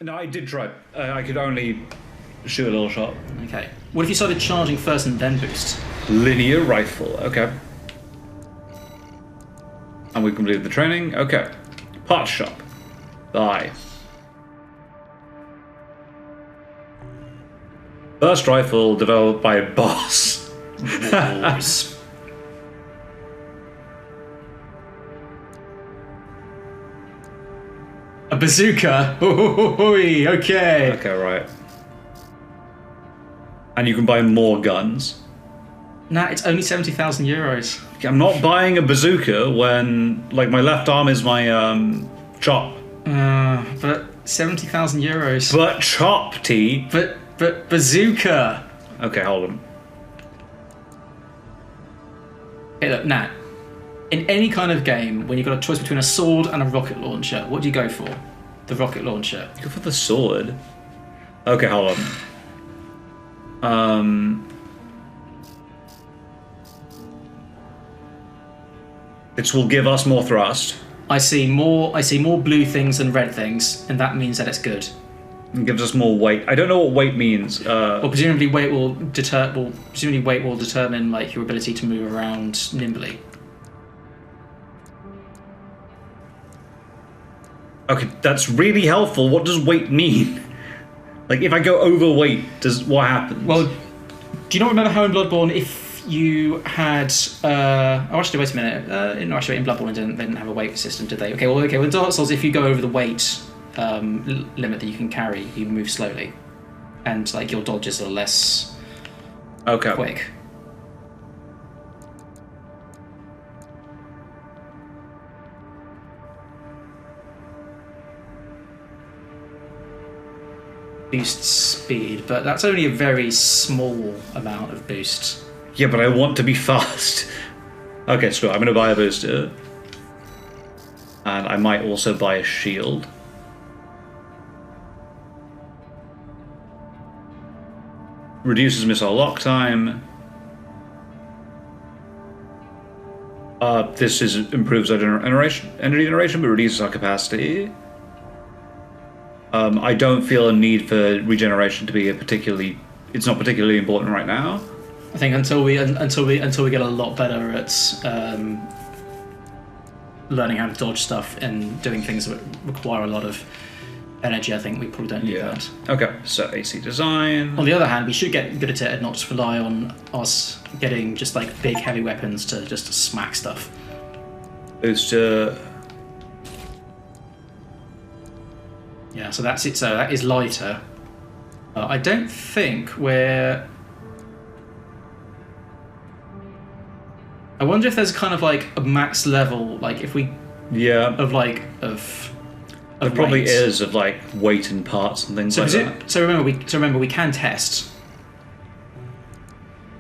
No, I did try. I could only shoot a little shot. Okay. What if you started charging first and then boost? Linear rifle. Okay. And we completed the training. Okay. Parts shop. Bye. Burst rifle developed by Boss. A bazooka. Okay. Okay, right. And you can buy more guns. Nah, it's only 70,000 euros. I'm not buying a bazooka when, like, my left arm is my chop. But 70,000 euros. But chop, T. But bazooka. Okay, hold on. Hey, look, Nat. In any kind of game, when you've got a choice between a sword and a rocket launcher, what do you go for? The rocket launcher. Go for the sword. Okay, hold on. This will give us more thrust. I see more blue things than red things, and that means that it's good. It gives us more weight. I don't know what weight means. Well, presumably weight will determine like your ability to move around nimbly. Okay, that's really helpful. What does weight mean? Like, if I go overweight, what happens? Well, do you not remember how in Bloodborne, if you had... actually, wait a minute. In Bloodborne, they didn't have a weight system, did they? Okay, well, in Dark Souls, if you go over the weight limit that you can carry, you move slowly. And, like, your dodges are less quick. Boost speed, but that's only a very small amount of boost. Yeah, but I want to be fast. Okay, screw it. I'm going to buy a booster. And I might also buy a shield. Reduces missile lock time. This improves our energy generation, but reduces our capacity. I don't feel a need for regeneration to be it's not particularly important right now. I think until we get a lot better at learning how to dodge stuff and doing things that require a lot of energy, I think we probably don't need that. Okay, so AC design. On the other hand, we should get good at it and not just rely on us getting just like big heavy weapons to just smack stuff. Booster. Yeah, so that's it. So that is lighter. I don't think we're... I wonder if there's kind of like a max level, like if we... Yeah. There probably weight. is of like weight and parts and things like that. So remember, we can test.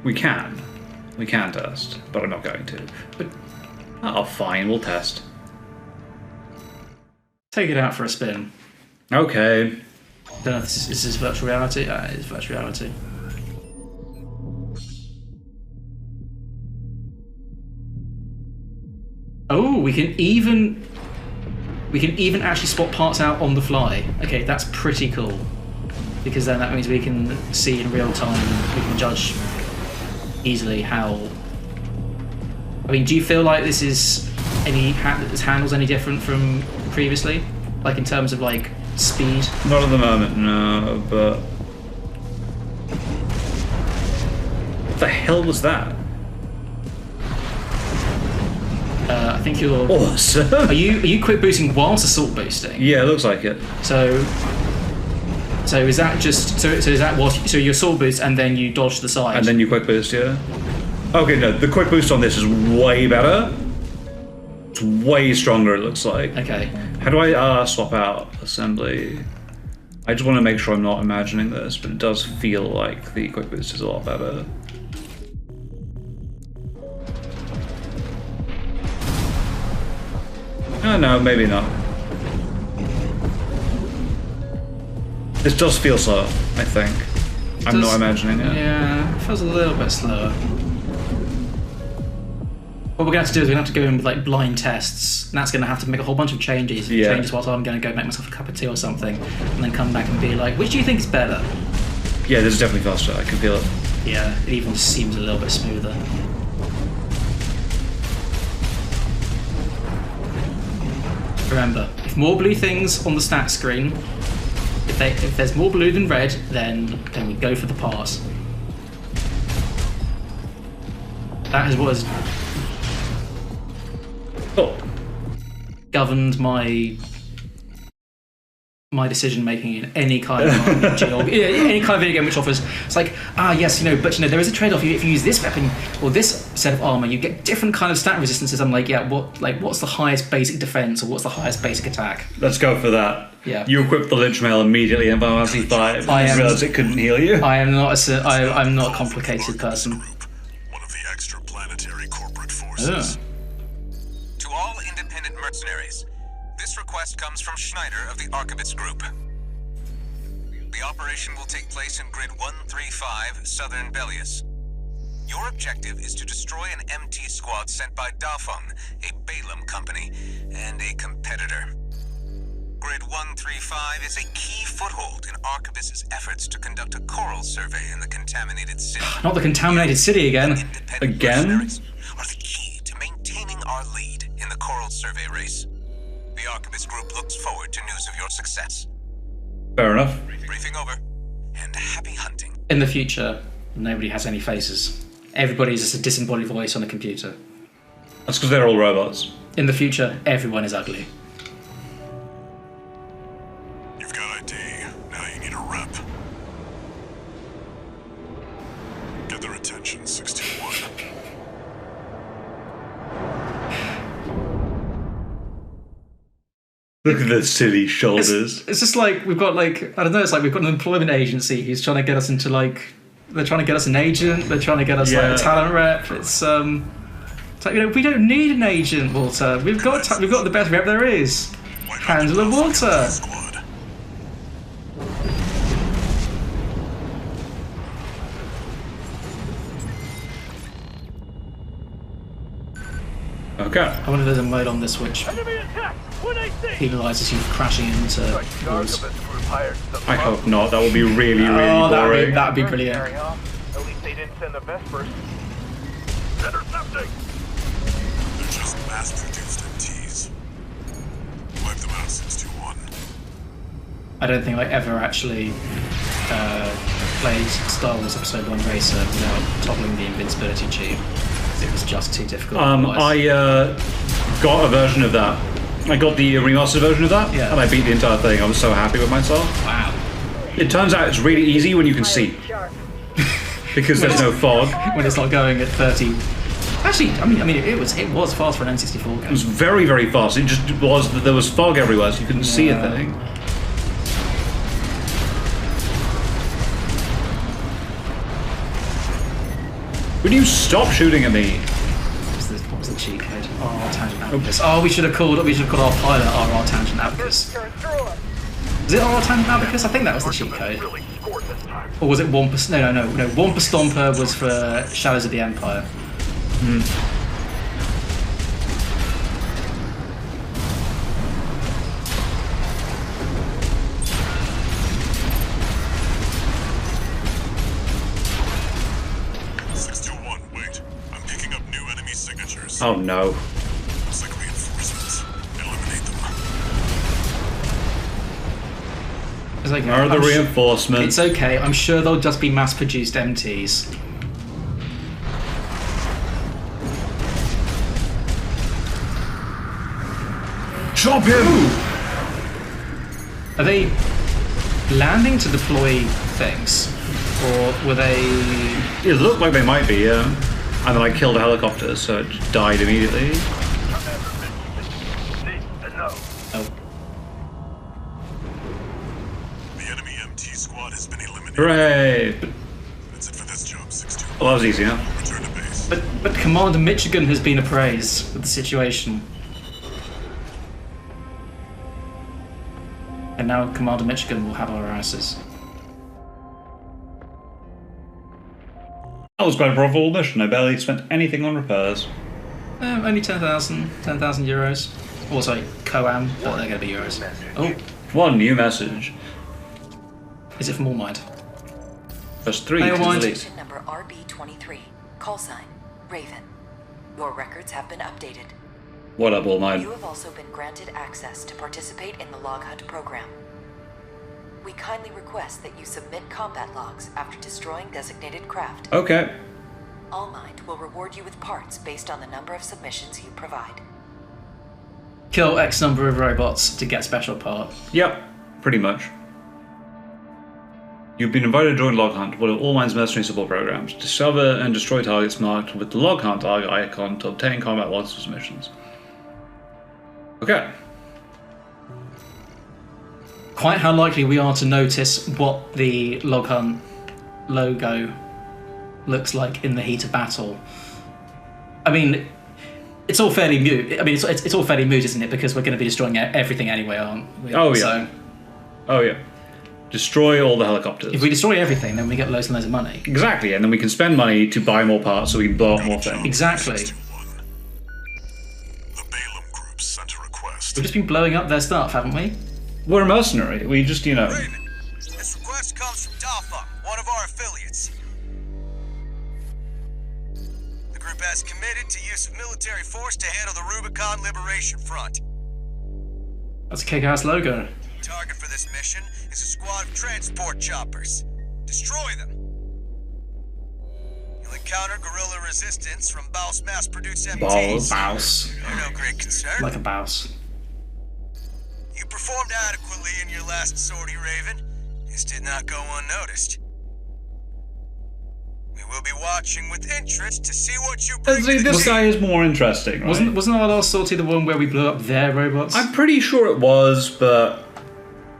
We can test, but I'm not going to. But oh, fine, we'll test. Take it out for a spin. Okay. Don't know if this is virtual reality. It is virtual reality. Oh, we can even actually swap parts out on the fly. Okay, that's pretty cool. Because then that means we can see in real time, we can judge easily how... I mean, do you feel like this handles any different from previously? Like in terms of like speed? Not at the moment, no, but... What the hell was that? I think you're... Awesome! Are you quick boosting whilst assault boosting? Yeah, it looks like it. So is that just... So is that what... So you assault boost and then you dodge to the side? And then you quick boost, yeah? Okay, no, the quick boost on this is way better. It's way stronger, it looks like. Okay. How do I swap out assembly? I just want to make sure I'm not imagining this, but it does feel like the quick boost is a lot better. Oh, no, maybe not. This does feel slow, I think. I'm not imagining it. Yeah, it feels a little bit slower. What we're going to have to do is we're going to have to go in with like blind tests, and that's going to have to make a whole bunch of changes. Yeah. Changes whilst I'm going to go make myself a cup of tea or something, and then come back and be like, which do you think is better? Yeah, this is definitely faster. I can feel it. Yeah, it even seems a little bit smoother. Remember, if more blue things on the stat screen, if there's more blue than red, then we go for the pass. That is what has governed my decision making in any kind of RPG or any kind of video game which offers. It's like, yes, but there is a trade-off. If you use this weapon or this set of armor, you get different kind of stat resistances. I'm like, yeah, what's the highest basic defense or what's the highest basic attack? Let's go for that. Yeah. You equip the Lich Mail immediately in Final Fantasy V and realised it couldn't heal you. I'm not a complicated person. One of the extraplanetary corporate forces. To all independent mercenaries, this request comes from Schneider of the Archivist Group. The operation will take place in Grid 135, Southern Belius. Your objective is to destroy an MT squad sent by Dafeng, a Balaam company, and a competitor. Grid 135 is a key foothold in Archivist's efforts to conduct a coral survey in the contaminated city. Not the contaminated city again. Again? Mercenaries are the key to maintaining our lead in the coral survey race. The Archivist Group looks forward to news of your success. Fair enough. Briefing over, and happy hunting. In the future, nobody has any faces. Everybody is just a disembodied voice on a computer. That's because they're all robots. In the future, everyone is ugly. You've got ID. Now you need a rep. Get their attention, 61. Look at the silly shoulders. It's just like we've got it's like we've got an employment agency who's trying to get us into they're trying to get us an agent, they're trying to get us like a talent rep. It's like, we don't need an agent, Walter. We've got the best rep there is. Handler Walter. Squad. Okay. I wonder if there's a mode on this which penalises you for crashing into walls. I hope not. That would be really, really boring. That'd be brilliant. At least they didn't send the Vespers. Intercepting! They're just mass-produced MTs. Wipe them out, 621. I don't think I ever actually played Star Wars Episode 1 Racer without toggling the invincibility cheat. It was just too difficult. I got a version of that. I got the remastered version of that, and I beat the entire thing. I was so happy with myself. Wow. It turns out it's really easy when you can see. Because there's no fog. When it's not going at 30. Actually, I mean, it was fast for an N64 game. It was very, very fast. It just was that there was fog everywhere, so you couldn't see a thing. Would you stop shooting at me? What was the cheat code? RR Tangent Abacus. Oh, we should have called our pilot RR Tangent Abacus. Was it RR Tangent Abacus? I think that was the cheat code. Or was it Wampa? No. Wampa Stomper was for Shadows of the Empire. Oh no. Looks like reinforcements. Eliminate them. It's like, Where are the reinforcements? It's okay. I'm sure they'll just be mass-produced MTs. Chop him! Are they landing to deploy things, or were they? It looked like they might be, yeah. And then I killed a helicopter, so it just died immediately. Oh. The enemy MT squad has been eliminated. Hooray! That's it for this job, 62. Well, that was easy enough. Return to base. But Commander Michigan has been appraised with the situation. And now Commander Michigan will have our asses. That was quite a profitable mission. I barely spent anything on repairs. Only 10,000 euros. Also, Coam, but they're going to be euros. Oh, One new message. is it from All Mind? Plus 3 Hey, to Mind. delete. Station number RB23. Call sign, Raven. Your records have been updated. What up, all You mine? have also been granted access to participate in the log hunt program. We kindly request that you submit combat logs after destroying designated craft. Okay. All Mind will reward you with parts based on the number of submissions you provide. Kill X number of robots to get special part. Yep, pretty much. You've been invited to join Log Hunt, one of All Mine's mercenary support programs. Discover and destroy targets marked with the Log Hunt icon to obtain combat logs for submissions. Okay. Quite how likely we are to notice what the Log Hunt logo looks like in the heat of battle. I mean, it's all fairly mute. I mean, it's all fairly mute, isn't it? Because we're going to be destroying everything anyway, aren't we? Oh, yeah. So Oh, yeah. Destroy all the helicopters. if we destroy everything, then we get loads and loads of money. Exactly, and then we can spend money to buy more parts so we can blow up more things. Exactly. The Balaam Group sent a request. We've just been blowing up their stuff, haven't we? We're a mercenary. We just, you know. Raven, this request comes from Dafa, one of our affiliates. The group has committed to use of military force to handle the Rubicon Liberation Front. That's a kick-ass logo. Target for this mission is a squad of transport choppers. Destroy them. You'll encounter guerrilla resistance from Baus mass-produced MTs. Bouse. They're no great concern. Like a bouse. You performed adequately in your last sortie, Raven. This did not go unnoticed. We will be watching with interest to see what you bring See, to the this team. guy is more interesting, right? Wasn't our last sortie the one where we blew up their robots? I'm pretty sure it was, but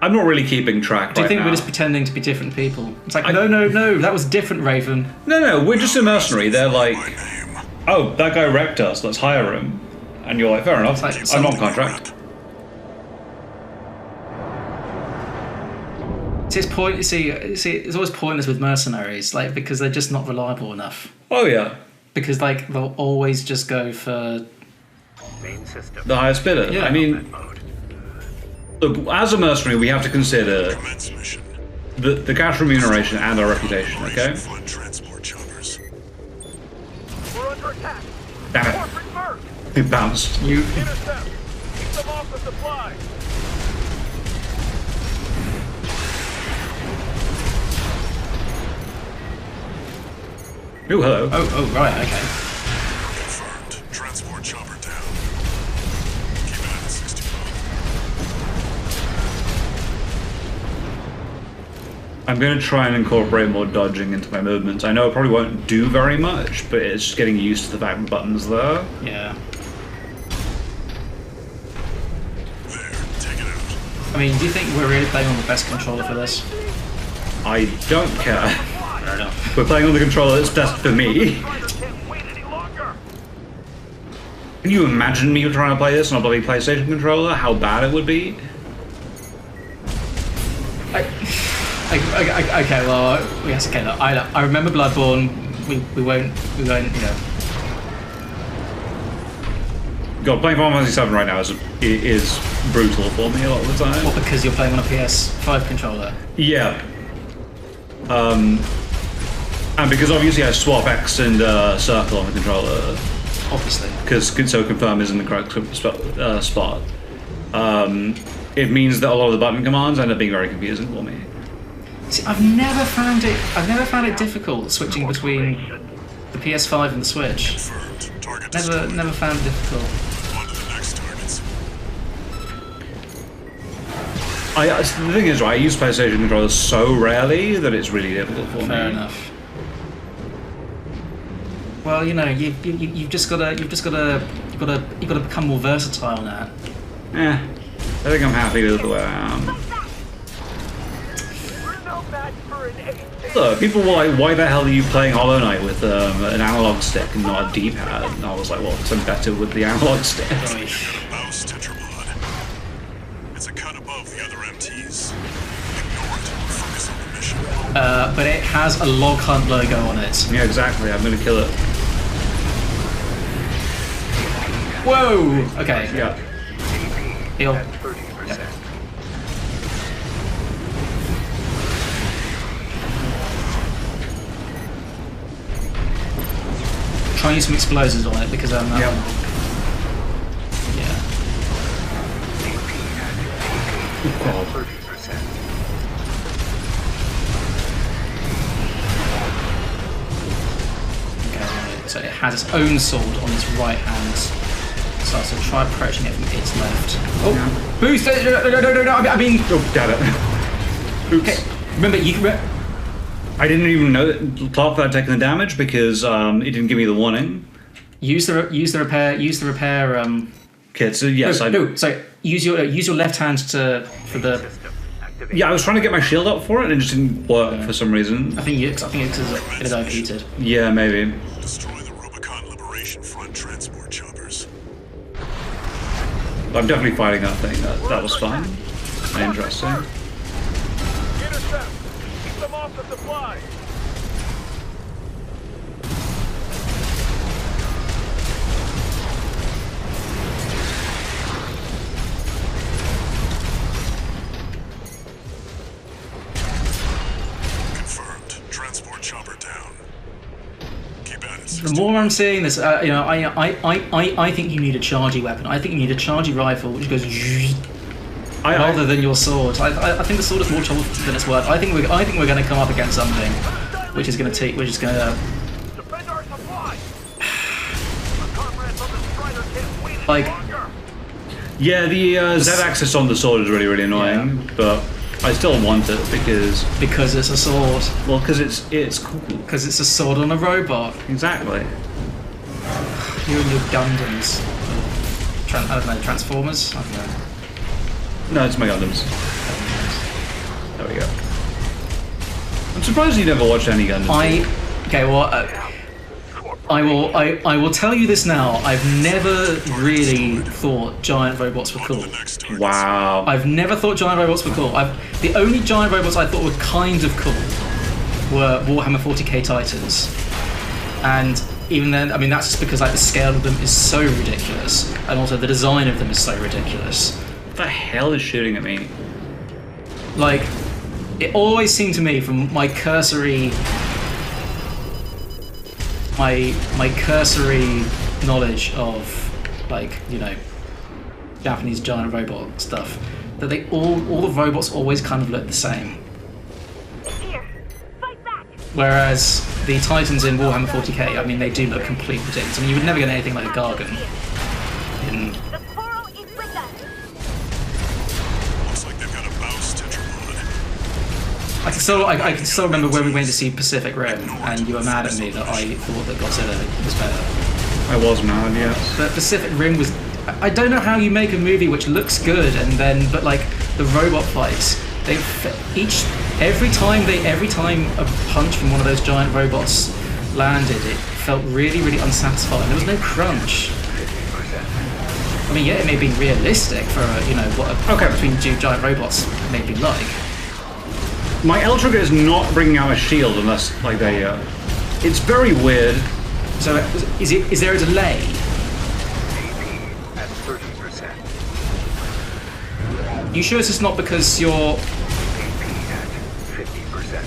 I'm not really keeping track Do you right think now. we're just pretending to be different people? It's like, no, that was different, Raven. No, we're just a mercenary. They're like, My name. oh, that guy wrecked us, let's hire him. And you're like, fair enough, It's like I'm some- on contract. It's point. You see, it's always pointless with mercenaries, like because they're just not reliable enough. Oh yeah, Because like they'll always just go for Main system. the highest bidder. Yeah. I mean, Mode. look, as a mercenary, we have to consider Commence mission. the cash remuneration and our reputation, okay? Flood transport choppers. We're under attack. Damn Corporate Merc. it. It bounced. you. Intercept. Keep them off the supply. Oh, hello. Oh, right, okay. Confirmed. Transport chopper down. Keep it at 61. I'm going to try and incorporate more dodging into my movements. I know it probably won't do very much, but it's just getting used to the fact the button's there. Yeah. There. Take it out. I mean, do you think we're really playing on the best controller for this? I don't care. Fair enough. We're playing on the controller that's best for me. Strider can't wait any longer. Can you imagine me trying to play this on a bloody PlayStation controller? How bad it would be? Okay, well, yes, okay. Look, I remember Bloodborne. We won't, you know. God, playing Final Fantasy VII right now is brutal for me a lot of the time. What, because you're playing on a PS5 controller? Yeah. And because obviously I swap X and circle on the controller, Obviously. because so confirm is in the correct spot. It means that a lot of the button commands end up being very confusing for me. See, I've never found it difficult switching between the PS5 and the Switch. Confirmed. Target destroyed. Never found it difficult. On to the next targets. The thing is, right, I use PlayStation controllers so rarely that it's really difficult for me. Fair enough. Well, you know, you've just gotta become more versatile now. I think I'm happy with the way I am. We're no match for an ace. Look, people were like, why the hell are you playing Hollow Knight with an analog stick and not a D-pad? And I was like, well, because I'm better with the analog stick. Oy. Baus Tetrapod. It's a cut above the other MTs. Ignore it. Focus on the mission. But it has a Log Hunt logo on it. Yeah, exactly, I'm gonna kill it. Whoa! Okay. Yeah. Heal. At 30%. Try and use some explosives on it because yeah. God. 30%. Okay, so it has its own sword on its right hand. So I'll try approaching it from its left. Oh, boost! No, I mean, Oh, damn it. Oops. okay. Remember, I didn't even know thought that I'd taken the damage because it didn't give me the warning. use the repair. Okay, so yes, Use your left hand for the. Yeah, I was trying to get my shield up for it and it just didn't work for some reason. I think it's because it overheated. Yeah, maybe. Destroy the Rubicon Liberation Front transport choppers. I'm definitely fighting that thing. That was fun. Interesting. Intercept. Keep them off the supply. Confirmed. Transport chopper down. Keep at it. The more I'm seeing this, I think you need a chargy weapon. I think you need a chargy rifle which goes rather than your sword. I think the sword is more trouble than it's worth. I think we're going to come up against something which is going to Defend our supply. Our comrades on the Strider can't wait any Like- longer. Yeah, the Z-axis on the sword is really, really annoying, but I still want it because it's a sword. well, because it's cool. Because it's a sword on a robot. Exactly. You and your Gundams. I don't know, Transformers? I don't know. No, it's my Gundams. There we go. I'm surprised you never watched any Gundams. I will tell you this now. I've never really thought giant robots were On cool. to the next target. Wow. I've never thought giant robots were cool. The only giant robots I thought were kind of cool were Warhammer 40k Titans. And even then, I mean, that's just because like the scale of them is so ridiculous, and also the design of them is so ridiculous. What the hell is shooting at me? Like, it always seemed to me from my cursory knowledge of, like, you know, Japanese giant robot stuff, that they all the robots always kind of look the same. Here, fight back. Whereas the Titans in Warhammer 40k, I mean, they do look completely ridiculous. I mean, you would never get anything like a Gargan in. The coral is with us. Looks like they've got a Baus tetrapod. I can still remember when we went to see Pacific Rim, and you were mad at me that I thought that Godzilla was better. I was mad, yes. But Pacific Rim was. I don't know how you make a movie which looks good but like the robot fights, every time a punch from one of those giant robots landed, it felt really, really unsatisfying. There was no crunch. I mean, yeah, it may be realistic for what a fight between two giant robots may be like. My L trigger is not bringing out a shield unless, like, they. It's very weird. So, is there a delay? At 30%. You sure this is not because you're? AP at 50%.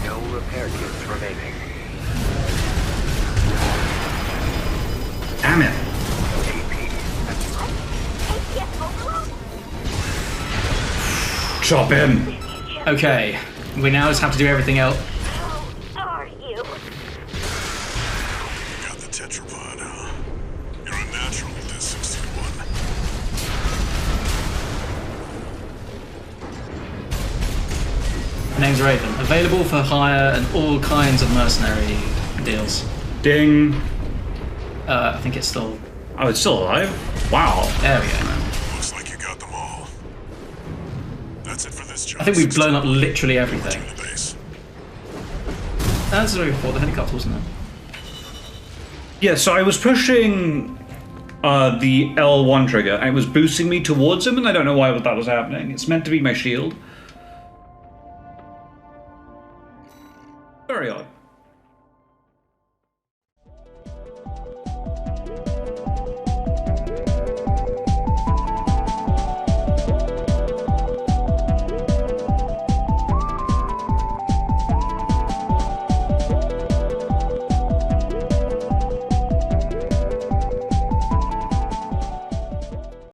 No repair kits remaining. Damn it. AP at APS overload. Chop him. Okay, we now just have to do everything else. Who are you? Got the tetrapod, huh? You're unnatural with this 61. Name's Raven. Available for hire and all kinds of mercenary deals. Ding. I think it's still. Oh, it's still alive? Wow. There we go. Looks like you got them all. That's it for this job. I think we've blown up literally Return everything. to the base. That's what we thought. The helicopter, wasn't it? Yeah, so I was pushing the L1 trigger, and it was boosting me towards him, and I don't know why that was happening. It's meant to be my shield. Very odd.